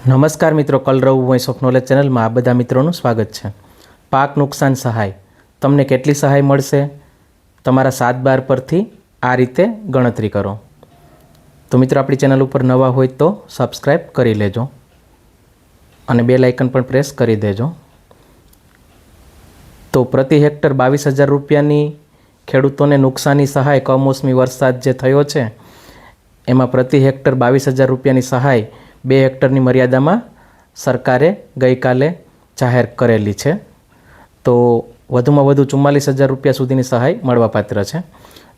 નમસ્કાર મિત્રો, કલરવ voice of knowledge ચેનલમાં આ બધા મિત્રોનું સ્વાગત છે। પાક નુકસાન સહાય તમને કેટલી સહાય મળશે? તમારા 7/12 પરથી આ રીતે ગણતરી કરો। તો મિત્રો, આપણી ચેનલ ઉપર નવા હોય તો સબસ્ક્રાઈબ કરી લેજો અને બેલ આઇકન પણ પ્રેસ કરી દેજો। તો પ્રતિ હેક્ટર 22,000 રૂપિયાની ખેડૂતોને નુકસાની સહાય કમોસમી વરસાદ જે થયો છે એમાં પ્રતિ હેક્ટર 22,000 રૂપિયાની સહાય 2 હેક્ટરની મર્યાદામાં સરકારે ગઈકાલે જાહેર કરેલી છે। તો વધુમાં વધુ 44,000 રૂપિયા સુધીની સહાય મળવાપાત્ર છે।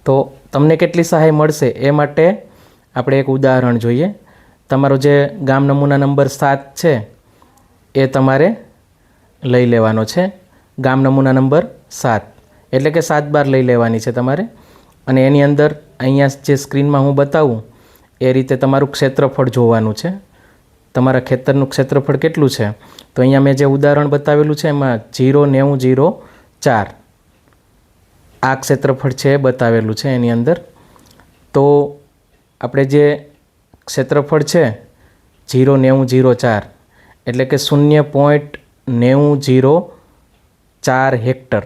તો તમને કેટલી સહાય મળશે એ માટે આપણે એક ઉદાહરણ જોઈએ। તમારો જે ગામ નમૂના નંબર 7 છે એ તમારે લઈ લેવાનો છે। ગામ નમૂના નંબર 7 એટલે કે 7/12 લઈ લેવાની છે તમારે, અને એની અંદર અહીંયા જે સ્ક્રીનમાં હું બતાવું એ રીતે તમારું ક્ષેત્રફળ જોવાનું છે। તમારા ખેતરનું ક્ષેત્રફળ કેટલું છે? તો અહીંયા મેં જે ઉદાહરણ બતાવેલું છે એમાં 0,90,04 આ ક્ષેત્રફળ છે બતાવેલું છે એની અંદર। તો આપણે જે ક્ષેત્રફળ છે 0,90,04 એટલે કે 0,904 હેક્ટર,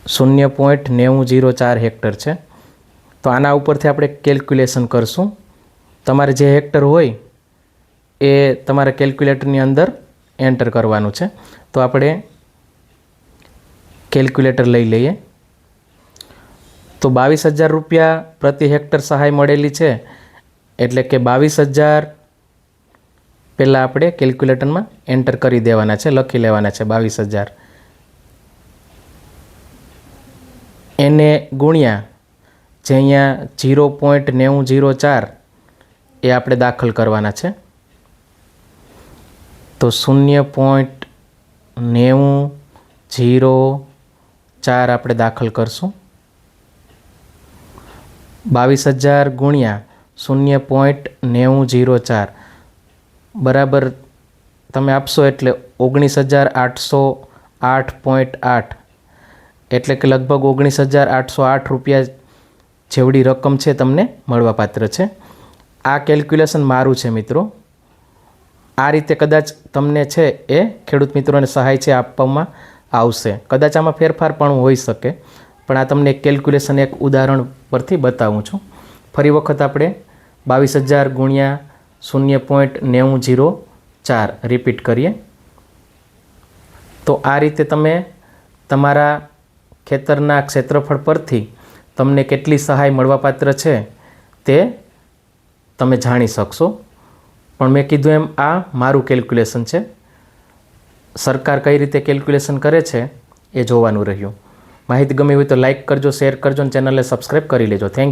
0,904 હેક્ટર છે। તો આના ઉપરથી આપણે કેલ્ક્યુલેશન કરશું। તમારે જે હેક્ટર હોય એ તમારા કેલ્ક્યુલેટરની અંદર એન્ટર કરવાનું છે। તો આપણે કેલ્ક્યુલેટર લઈ લઈએ। તો 22,000 રૂપિયા પ્રતિ હેક્ટર સહાય મળેલી છે એટલે કે 22,000 પહેલાં આપણે કેલ્ક્યુલેટરમાં એન્ટર કરી દેવાના છે, લખી લેવાના છે 22,000, એને ગુણ્યા જે અહીંયા 0,904 એ આપણે દાખલ કરવાના છે। તો 0,904 આપણે દાખલ કરશું। 22,000 ગુણ્યા 0,904 બરાબર તમે આપશો એટલે 19,808.8 એટલે કે લગભગ 19,808 રૂપિયા જેવડી રકમ છે તમને મળવાપાત્ર છે। આ કેલ્ક્યુલેશન મારું છે મિત્રો। આ રીતે કદાચ તમને છે એ ખેડૂત મિત્રોને સહાય છે આપવામાં આવશે। કદાચ આમાં ફેરફાર પણ હોઈ શકે, પણ આ તમને એક કેલ્ક્યુલેશન એક ઉદાહરણ પરથી બતાવું છું। ફરી વખત આપણે 22,000 ગુણ્યા 0,904 રિપીટ કરીએ। તો આ રીતે તમે તમારા ખેતરના ક્ષેત્રફળ પરથી તમને કેટલી સહાય મળવાપાત્ર છે તે તમે જાણી શકશો। પણ મેં કીધું એમ આ મારું કેલ્ક્યુલેશન છે, સરકાર કઈ રીતે કેલ્ક્યુલેશન કરે છે એ જોવાનું રહ્યું। માહિતી ગમી હોય તો લાઇક કરજો, શેર કરજો અને ચેનલને સબસ્ક્રાઈબ કરી લેજો। Thank you.